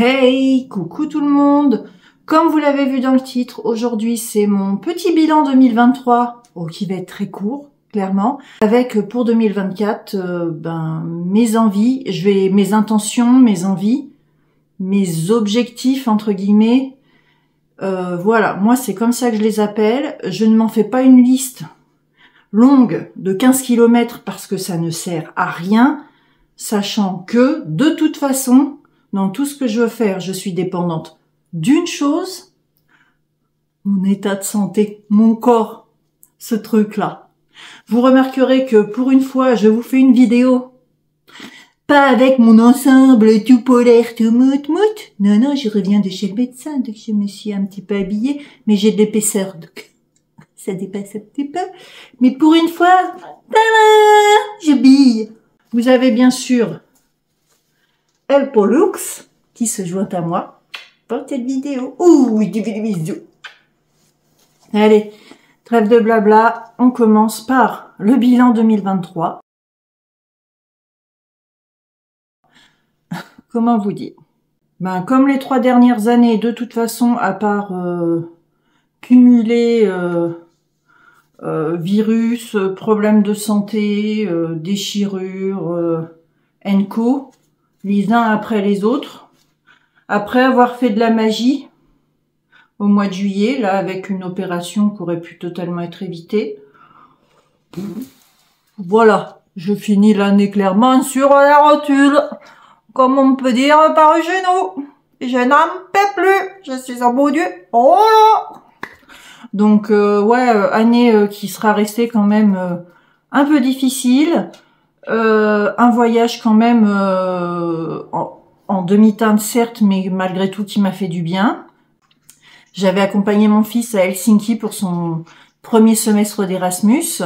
Hey, coucou tout le monde. Comme vous l'avez vu dans le titre, aujourd'hui c'est mon petit bilan 2023, qui va être très court, clairement, avec pour 2024 mes envies, mes intentions, mes envies, mes objectifs entre guillemets. Voilà, moi c'est comme ça que je les appelle. Je ne m'en fais pas une liste longue de 15 km parce que ça ne sert à rien, sachant que de toute façon, dans tout ce que je veux faire, je suis dépendante d'une chose, mon état de santé, mon corps, ce truc-là. Vous remarquerez que pour une fois, je vous fais une vidéo, pas avec mon ensemble tout polaire, tout mout-mout. Non, je reviens de chez le médecin, donc je me suis un petit peu habillée, mais j'ai de l'épaisseur, donc ça dépasse un petit peu. Mais pour une fois, je bille. Vous avez bien sûr El Pollux qui se joint à moi pour cette vidéo. Ouh, du bisou. Allez, trêve de blabla, on commence par le bilan 2023. Comment vous dire? Comme les 3 dernières années, de toute façon, à part cumuler virus, problèmes de santé, déchirures, co, les uns après les autres. Après avoir fait de la magie au mois de juillet, là, avec une opération qui aurait pu totalement être évitée. Voilà, je finis l'année clairement sur la rotule, comme on peut dire par chez nous. Je n'en peux plus, je suis un beau Dieu. Oh là! Donc, année qui sera restée quand même un peu difficile. Un voyage quand même en demi-teinte certes, mais malgré tout qui m'a fait du bien. J'avais accompagné mon fils à Helsinki pour son premier semestre d'Erasmus.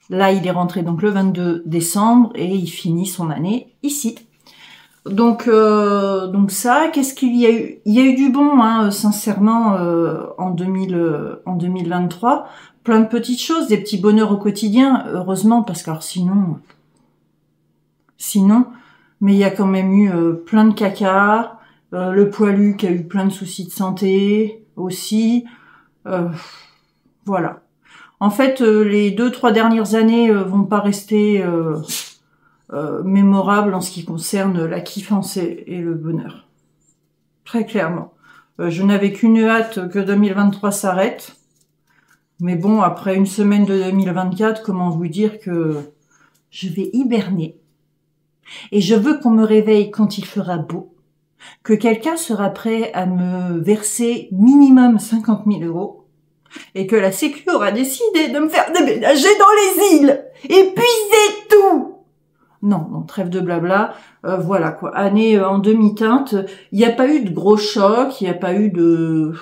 Là, il est rentré donc le 22 décembre et il finit son année ici. Donc ça, qu'est-ce qu'il y a eu? Il y a eu du bon, hein, sincèrement, en 2023. Plein de petites choses, des petits bonheurs au quotidien, heureusement, parce que alors, sinon, mais il y a quand même eu plein de caca, le poilu qui a eu plein de soucis de santé aussi, voilà. En fait, les 2-3 dernières années vont pas rester mémorables en ce qui concerne la kiffance et le bonheur. Très clairement. Je n'avais qu'une hâte que 2023 s'arrête. Mais bon, après une semaine de 2024, comment vous dire que je vais hiberner. Et je veux qu'on me réveille quand il fera beau, que quelqu'un sera prêt à me verser minimum 50 000 €, et que la Sécu aura décidé de me faire déménager dans les îles. Et puis c'est tout. Non, trêve de blabla. Voilà quoi, année en demi-teinte. Il n'y a pas eu de gros chocs, il n'y a pas eu de...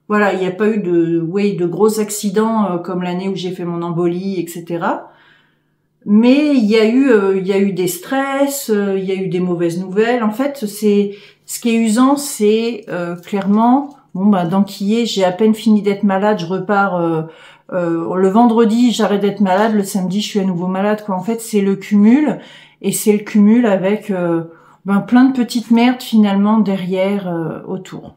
Voilà, il n'y a pas eu de gros accidents comme l'année où j'ai fait mon embolie, etc. Mais il y a eu des stress, il y a eu des mauvaises nouvelles. En fait, c'est ce qui est usant, c'est clairement d'enquiller. J'ai à peine fini d'être malade, je repars le vendredi, j'arrête d'être malade, le samedi, je suis à nouveau malade. Quoi. En fait, c'est le cumul, et c'est le cumul avec plein de petites merdes finalement derrière autour.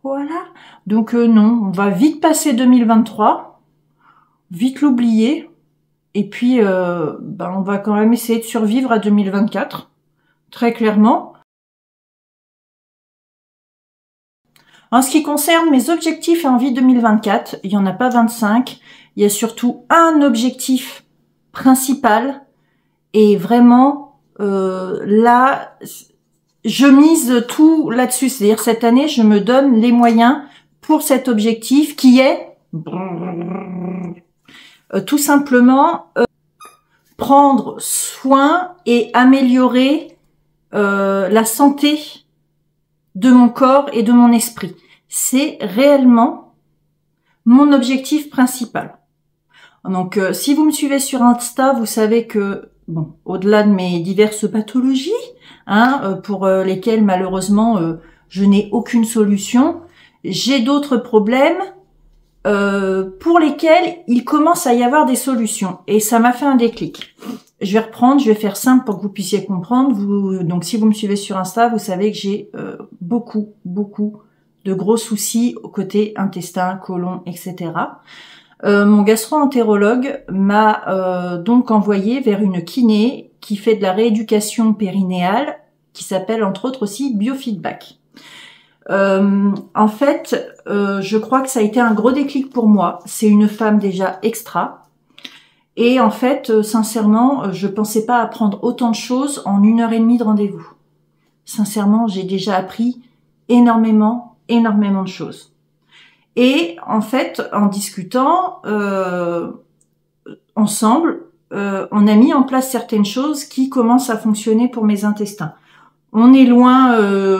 Voilà. Donc non, on va vite passer 2023, vite l'oublier. Et puis, on va quand même essayer de survivre à 2024, très clairement. En ce qui concerne mes objectifs et envies 2024, il n'y en a pas 25. Il y a surtout un objectif principal. Et vraiment, là, je mise tout là-dessus. C'est-à-dire, cette année, je me donne les moyens pour cet objectif qui est... tout simplement prendre soin et améliorer la santé de mon corps et de mon esprit. C'est réellement mon objectif principal. Donc si vous me suivez sur Insta, vous savez que au-delà de mes diverses pathologies, pour lesquelles malheureusement je n'ai aucune solution, j'ai d'autres problèmes pour lesquels il commence à y avoir des solutions. Et ça m'a fait un déclic. je vais reprendre, je vais faire simple pour que vous puissiez comprendre. Donc, si vous me suivez sur Insta, vous savez que j'ai beaucoup de gros soucis au côté intestin, côlon, etc. Mon gastro-entérologue m'a donc envoyé vers une kiné qui fait de la rééducation périnéale, qui s'appelle entre autres aussi biofeedback. En fait, je crois que ça a été un gros déclic pour moi. C'est une femme déjà extra. Et en fait, sincèrement, je pensais pas apprendre autant de choses en 1h30 de rendez-vous. Sincèrement, j'ai déjà appris énormément de choses. Et en fait, en discutant ensemble, on a mis en place certaines choses qui commencent à fonctionner pour mes intestins. On est loin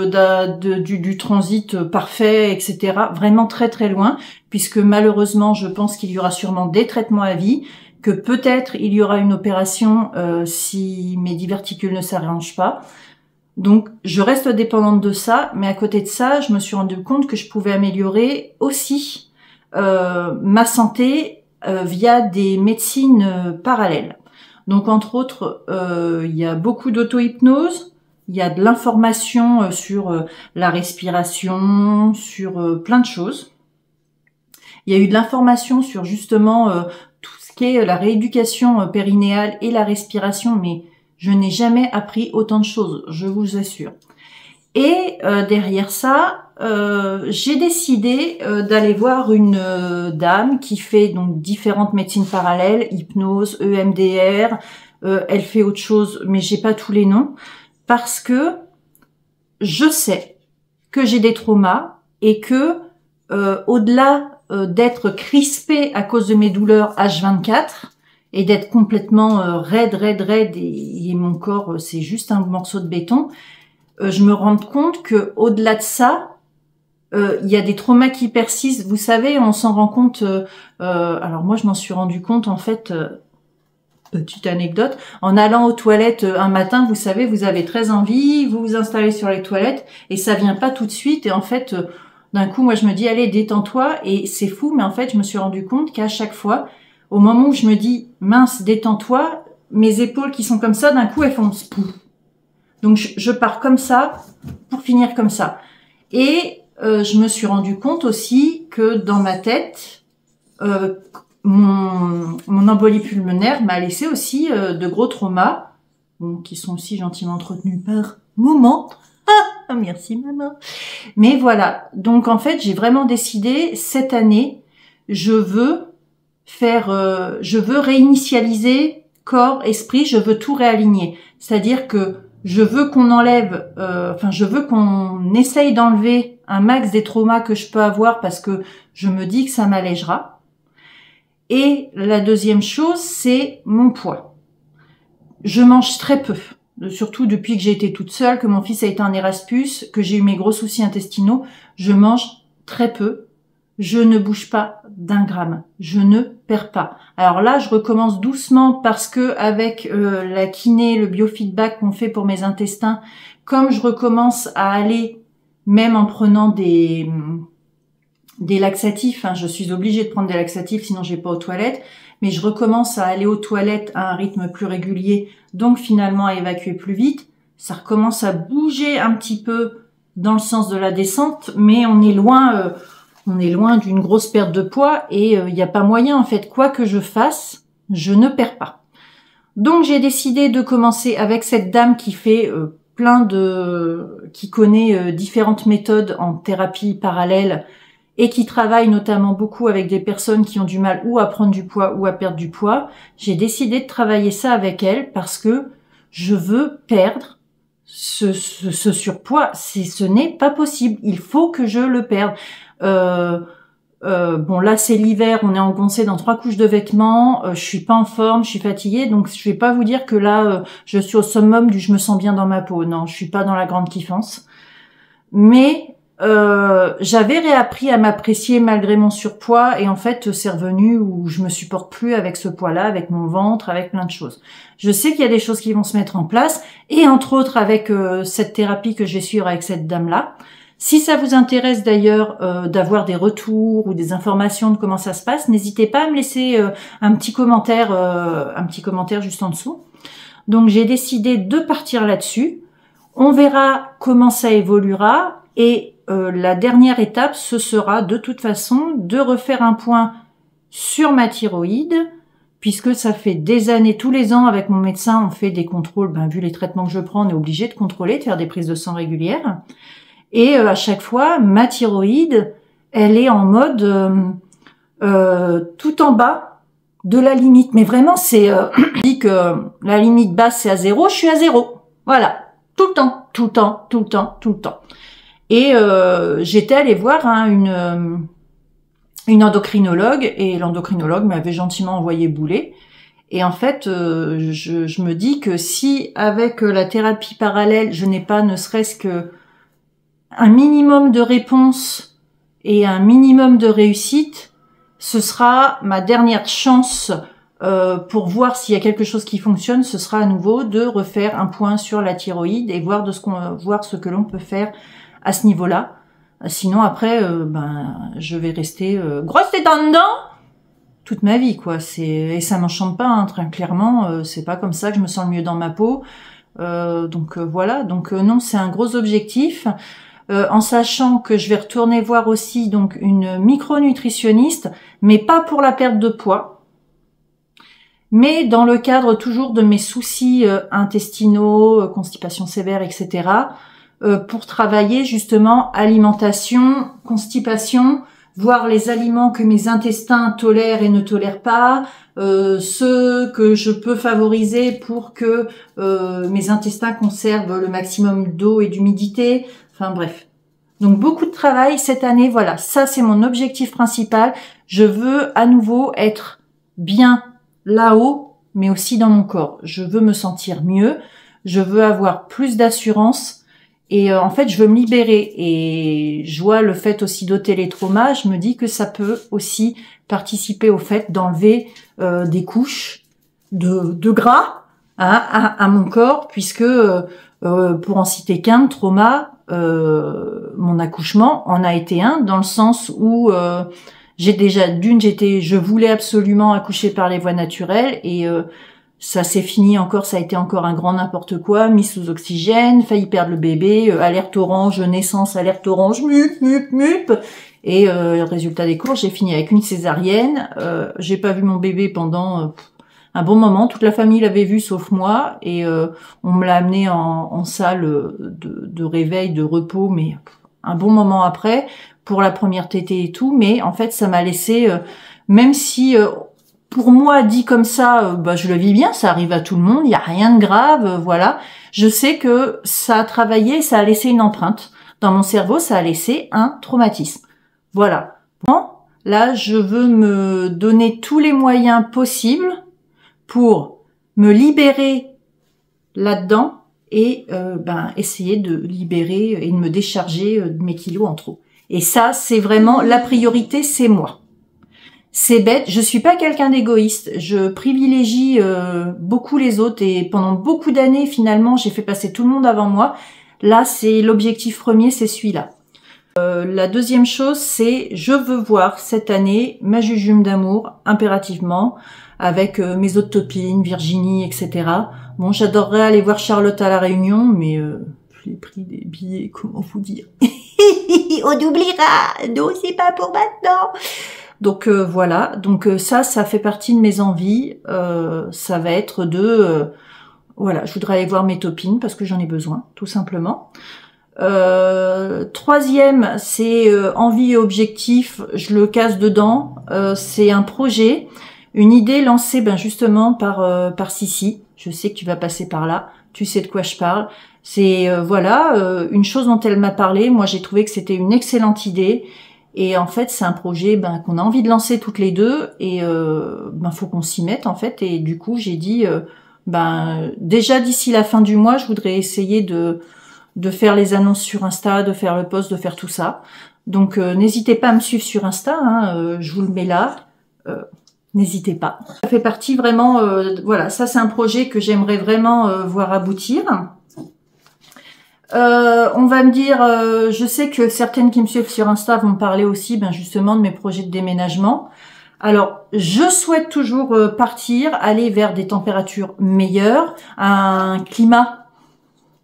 du transit parfait, etc. Vraiment très loin, puisque malheureusement, je pense qu'il y aura sûrement des traitements à vie, que peut-être il y aura une opération si mes diverticules ne s'arrangent pas. Donc, je reste dépendante de ça, mais à côté de ça, je me suis rendu compte que je pouvais améliorer aussi ma santé via des médecines parallèles. Donc, entre autres, il y a beaucoup d'auto-hypnose, il y a de l'information sur la respiration, sur plein de choses. Il y a eu de l'information sur justement tout ce qui est la rééducation périnéale et la respiration, mais je n'ai jamais appris autant de choses, je vous assure. Et derrière ça, j'ai décidé d'aller voir une dame qui fait donc différentes médecines parallèles, hypnose, EMDR, elle fait autre chose, mais j'ai pas tous les noms, parce que je sais que j'ai des traumas et que au-delà d'être crispée à cause de mes douleurs H24, et d'être complètement raide et mon corps c'est juste un morceau de béton, je me rends compte que au-delà de ça, il y a des traumas qui persistent. Vous savez, on s'en rend compte. Alors moi, je m'en suis rendu compte en fait. Petite anecdote, en allant aux toilettes un matin, vous savez, vous avez très envie, vous vous installez sur les toilettes et ça vient pas tout de suite. Et en fait, d'un coup, moi, je me dis allez, détends-toi. Et c'est fou, mais en fait, je me suis rendu compte qu'à chaque fois, au moment où je me dis, mince, détends-toi, mes épaules qui sont comme ça, d'un coup, elles font spouf. Donc, je pars comme ça pour finir comme ça. Et je me suis rendu compte aussi que dans ma tête, mon embolie pulmonaire m'a laissé aussi de gros traumas, qui sont aussi gentiment entretenus par maman. Ah, merci maman. Mais voilà, donc en fait, j'ai vraiment décidé, cette année, je veux réinitialiser corps, esprit, je veux tout réaligner. C'est-à-dire que je veux qu'on enlève, je veux qu'on essaye d'enlever un max des traumas que je peux avoir parce que je me dis que ça m'allégera. Et la deuxième chose, c'est mon poids. Je mange très peu, surtout depuis que j'ai été toute seule, que mon fils a été en Erasmus, que j'ai eu mes gros soucis intestinaux. Je mange très peu. Je ne bouge pas d'1 gramme. Je ne perds pas. Alors là, je recommence doucement parce que avec la kiné, le biofeedback qu'on fait pour mes intestins, comme je recommence à aller, même en prenant des laxatifs, je suis obligée de prendre des laxatifs, sinon j'ai pas aux toilettes, mais je recommence à aller aux toilettes à un rythme plus régulier, donc finalement à évacuer plus vite. Ça recommence à bouger un petit peu dans le sens de la descente, mais on est loin d'une grosse perte de poids et il n'y a pas moyen en fait, quoi que je fasse, je ne perds pas. Donc j'ai décidé de commencer avec cette dame qui fait qui connaît différentes méthodes en thérapie parallèle et qui travaille notamment beaucoup avec des personnes qui ont du mal ou à prendre du poids ou à perdre du poids. J'ai décidé de travailler ça avec elle parce que je veux perdre ce surpoids. Ce n'est pas possible. Il faut que je le perde. Bon là c'est l'hiver, on est engoncé dans 3 couches de vêtements, je suis pas en forme, je suis fatiguée, donc je vais pas vous dire que là je suis au summum du je me sens bien dans ma peau. Non, je suis pas dans la grande kiffance. Mais j'avais réappris à m'apprécier malgré mon surpoids et en fait c'est revenu où je me supporte plus avec ce poids-là, avec mon ventre, avec plein de choses. Je sais qu'il y a des choses qui vont se mettre en place et entre autres avec cette thérapie que je vais suivre avec cette dame-là, Si ça vous intéresse d'ailleurs d'avoir des retours ou des informations de comment ça se passe, n'hésitez pas à me laisser un petit commentaire juste en dessous. Donc j'ai décidé de partir là-dessus. On verra comment ça évoluera et la dernière étape, ce sera de toute façon de refaire un point sur ma thyroïde, puisque ça fait des années, tous les ans avec mon médecin, on fait des contrôles, vu les traitements que je prends, on est obligé de contrôler, de faire des prises de sang régulières. Et à chaque fois, ma thyroïde, elle est en mode tout en bas de la limite. Mais vraiment, c'est dit que la limite basse, c'est à 0, je suis à 0. Voilà, tout le temps, tout le temps, tout le temps, tout le temps. Et j'étais allée voir une endocrinologue, et l'endocrinologue m'avait gentiment envoyé bouler. Et en fait, je me dis que si avec la thérapie parallèle, je n'ai pas ne serait-ce que un minimum de réponse et un minimum de réussite, ce sera ma dernière chance pour voir s'il y a quelque chose qui fonctionne, ce sera à nouveau de refaire un point sur la thyroïde et voir ce que l'on peut faire à ce niveau-là. Sinon après, je vais rester grosse tête en dedans toute ma vie, quoi. Et ça m'enchante pas, hein, très clairement. C'est pas comme ça que je me sens le mieux dans ma peau. Voilà. Donc non, c'est un gros objectif. En sachant que je vais retourner voir aussi donc une micronutritionniste, mais pas pour la perte de poids, mais dans le cadre toujours de mes soucis intestinaux, constipation sévère, etc., pour travailler justement alimentation, constipation, voir les aliments que mes intestins tolèrent et ne tolèrent pas, ceux que je peux favoriser pour que mes intestins conservent le maximum d'eau et d'humidité. Enfin bref. Donc beaucoup de travail cette année, voilà, ça c'est mon objectif principal. Je veux à nouveau être bien là-haut, mais aussi dans mon corps. Je veux me sentir mieux, je veux avoir plus d'assurance et en fait je veux me libérer. Et je vois le fait aussi d'ôter les traumas, je me dis que ça peut aussi participer au fait d'enlever des couches de gras à mon corps, puisque pour en citer qu'un, trauma, mon accouchement en a été un, dans le sens où je voulais absolument accoucher par les voies naturelles et ça s'est fini encore, ça a été encore un grand n'importe quoi, mis sous oxygène, failli perdre le bébé, alerte orange, naissance, alerte orange, mup. Et résultat des courses, j'ai fini avec une césarienne. J'ai pas vu mon bébé pendant un bon moment, toute la famille l'avait vu sauf moi, et on me l'a amené en salle de réveil, de repos, mais un bon moment après, pour la première tétée et tout, mais en fait ça m'a laissé, même si pour moi dit comme ça, je le vis bien, ça arrive à tout le monde, il y a rien de grave, voilà, je sais que ça a travaillé, ça a laissé une empreinte dans mon cerveau, ça a laissé un traumatisme, voilà. Bon, là je veux me donner tous les moyens possibles pour me libérer là-dedans et essayer de libérer et de me décharger de mes kilos en trop. Et ça, c'est vraiment la priorité, c'est moi. C'est bête, je suis pas quelqu'un d'égoïste, je privilégie beaucoup les autres et pendant beaucoup d'années, finalement, j'ai fait passer tout le monde avant moi. Là, c'est l'objectif premier, c'est celui-là. La deuxième chose, c'est je veux voir cette année ma Jujume d'amour, impérativement, avec mes autres copines, Virginie, etc. Bon, j'adorerais aller voir Charlotte à la Réunion, mais les prix des billets, comment vous dire? On oubliera. Non, c'est pas pour maintenant. Donc voilà, donc ça fait partie de mes envies. Ça va être voilà, je voudrais aller voir mes copines parce que j'en ai besoin, tout simplement. Troisième, c'est envie et objectif, je le casse dedans. C'est un projet, une idée lancée justement par Sissi. Je sais que tu vas passer par là, tu sais de quoi je parle. C'est une chose dont elle m'a parlé. Moi, j'ai trouvé que c'était une excellente idée. Et en fait, c'est un projet qu'on a envie de lancer toutes les deux. Et faut qu'on s'y mette en fait. Et du coup, j'ai dit déjà d'ici la fin du mois, je voudrais essayer de faire les annonces sur Insta, de faire le post, de faire tout ça. Donc n'hésitez pas à me suivre sur Insta, je vous le mets là. N'hésitez pas. Ça fait partie vraiment, voilà, ça c'est un projet que j'aimerais vraiment voir aboutir. On va me dire, je sais que certaines qui me suivent sur Insta vont parler aussi, ben justement, de mes projets de déménagement. Alors, je souhaite toujours partir, aller vers des températures meilleures, un climat,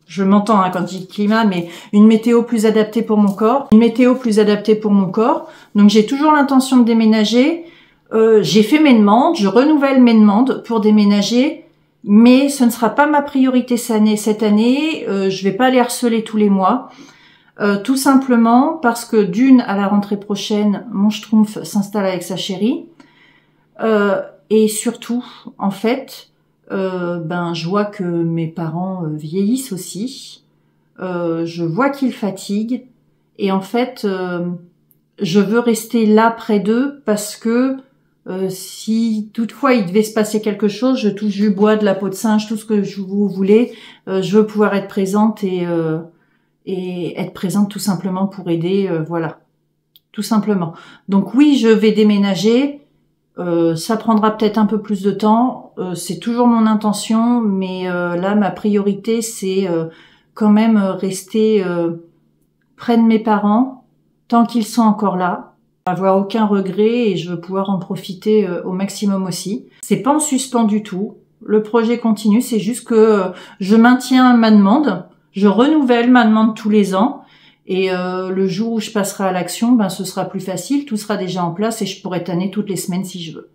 je m'entends quand je dis climat, mais une météo plus adaptée pour mon corps, Donc, j'ai toujours l'intention de déménager. J'ai fait mes demandes, je renouvelle mes demandes pour déménager, mais ce ne sera pas ma priorité cette année. Je vais pas les harceler tous les mois. Tout simplement parce que d'une, à la rentrée prochaine, mon schtroumpf s'installe avec sa chérie. Et surtout, en fait, je vois que mes parents vieillissent aussi. Je vois qu'ils fatiguent. Et en fait, je veux rester là près d'eux parce que si toutefois il devait se passer quelque chose, je touche du bois, de la peau de singe, tout ce que vous voulez, je veux pouvoir être présente et être présente tout simplement pour aider, voilà, tout simplement. Donc oui, je vais déménager, ça prendra peut-être un peu plus de temps, c'est toujours mon intention, mais là ma priorité c'est quand même rester près de mes parents tant qu'ils sont encore là, avoir aucun regret et je veux pouvoir en profiter au maximum aussi. C'est pas en suspens du tout, le projet continue, c'est juste que je maintiens ma demande. Je renouvelle ma demande tous les ans et le jour où je passerai à l'action, ce sera plus facile, tout sera déjà en place et je pourrai tanner toutes les semaines si je veux.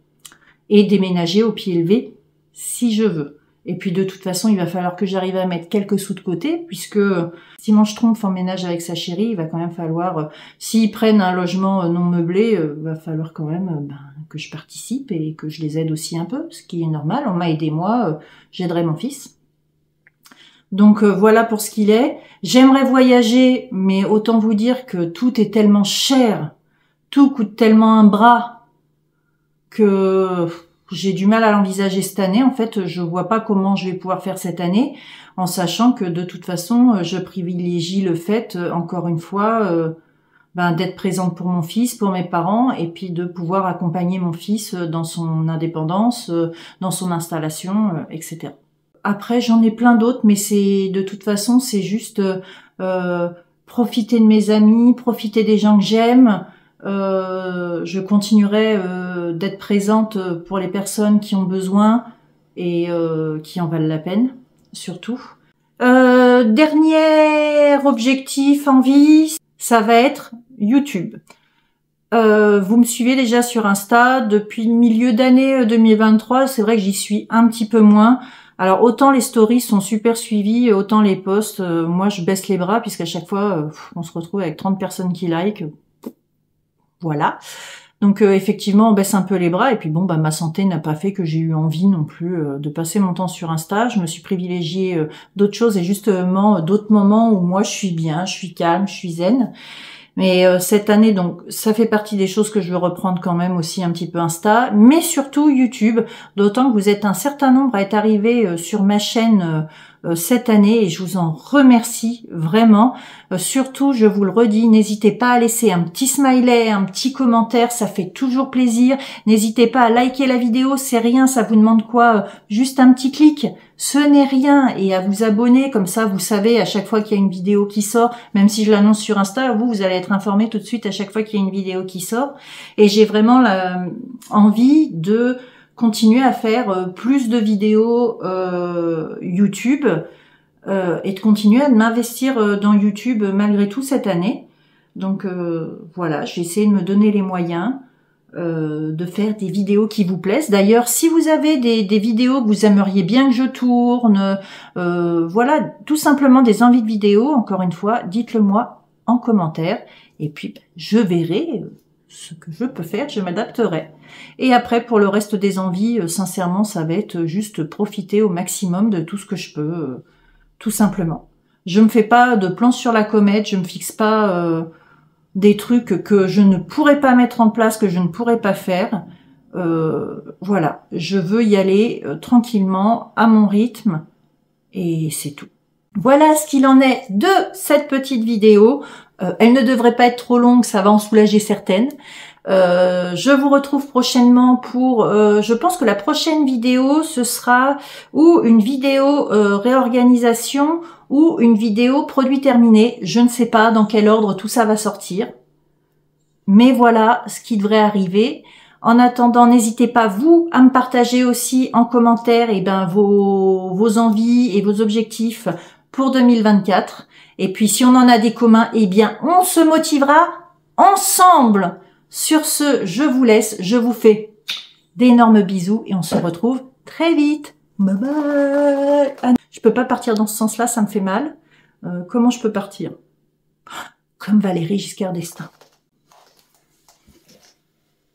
Et déménager au pied levé si je veux. Et puis de toute façon, il va falloir que j'arrive à mettre quelques sous de côté puisque si mon schtroumpf emménage avec sa chérie, il va quand même falloir, s'ils prennent un logement non meublé, va falloir quand même que je participe et que je les aide aussi un peu, ce qui est normal. On m'a aidé moi, j'aiderai mon fils. Donc voilà pour ce qu'il est. J'aimerais voyager, mais autant vous dire que tout est tellement cher, tout coûte tellement un bras que j'ai du mal à l'envisager cette année. En fait, je vois pas comment je vais pouvoir faire cette année, en sachant que de toute façon, je privilégie le fait, encore une fois, d'être présente pour mon fils, pour mes parents, et puis de pouvoir accompagner mon fils dans son indépendance, dans son installation, etc. Après, j'en ai plein d'autres, mais c'est de toute façon, c'est juste profiter de mes amis, profiter des gens que j'aime. Je continuerai d'être présente pour les personnes qui ont besoin et qui en valent la peine, surtout. Dernier objectif, envie, ça va être YouTube. Vous me suivez déjà sur Insta depuis le milieu d'année 2023. C'est vrai que j'y suis un petit peu moins. Alors autant les stories sont super suivies, autant les posts, moi je baisse les bras puisqu'à chaque fois on se retrouve avec 30 personnes qui like. Voilà. Donc effectivement on baisse un peu les bras et puis bon ma santé n'a pas fait que j'ai eu envie non plus de passer mon temps sur Insta. Je me suis privilégiée d'autres choses et justement d'autres moments où moi je suis bien, je suis calme, je suis zen. Mais cette année, donc, ça fait partie des choses que je veux reprendre quand même aussi un petit peu Insta, mais surtout YouTube, d'autant que vous êtes un certain nombre à être arrivés sur ma chaîne cette année et je vous en remercie vraiment. Surtout, je vous le redis, n'hésitez pas à laisser un petit smiley, un petit commentaire, ça fait toujours plaisir. N'hésitez pas à liker la vidéo, c'est rien, ça vous demande quoi? Juste un petit clic, ce n'est rien, et à vous abonner, comme ça vous savez à chaque fois qu'il y a une vidéo qui sort, même si je l'annonce sur Insta, vous allez être informé tout de suite à chaque fois qu'il y a une vidéo qui sort. Et j'ai vraiment envie de continuer à faire plus de vidéos YouTube et de continuer à m'investir dans YouTube malgré tout cette année. Donc voilà, j'ai essayé de me donner les moyens de faire des vidéos qui vous plaisent. D'ailleurs, si vous avez des vidéos que vous aimeriez bien que je tourne, voilà, tout simplement des envies de vidéos, encore une fois, dites-le moi en commentaire et puis je verrai ce que je peux faire, je m'adapterai. Et après, pour le reste des envies, sincèrement, ça va être juste profiter au maximum de tout ce que je peux, tout simplement. Je me fais pas de plans sur la comète, je me fixe pas des trucs que je ne pourrais pas mettre en place, que je ne pourrais pas faire. Voilà, je veux y aller tranquillement, à mon rythme, et c'est tout. Voilà ce qu'il en est de cette petite vidéo. Elle ne devrait pas être trop longue, ça va en soulager certaines. Je vous retrouve prochainement pour, je pense que la prochaine vidéo, ce sera ou une vidéo réorganisation ou une vidéo produit terminé. Je ne sais pas dans quel ordre tout ça va sortir. Mais voilà ce qui devrait arriver. En attendant, n'hésitez pas, vous, à me partager aussi en commentaire vos envies et vos objectifs pour 2024. Et puis, si on en a des communs, on se motivera ensemble. Sur ce, je vous laisse. Je vous fais d'énormes bisous et on se retrouve très vite. Bye bye. Ah, je peux pas partir dans ce sens-là, ça me fait mal. Comment je peux partir? Comme Valéry Giscard d'Estaing.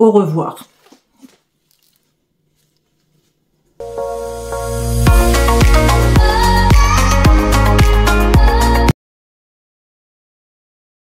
Au revoir.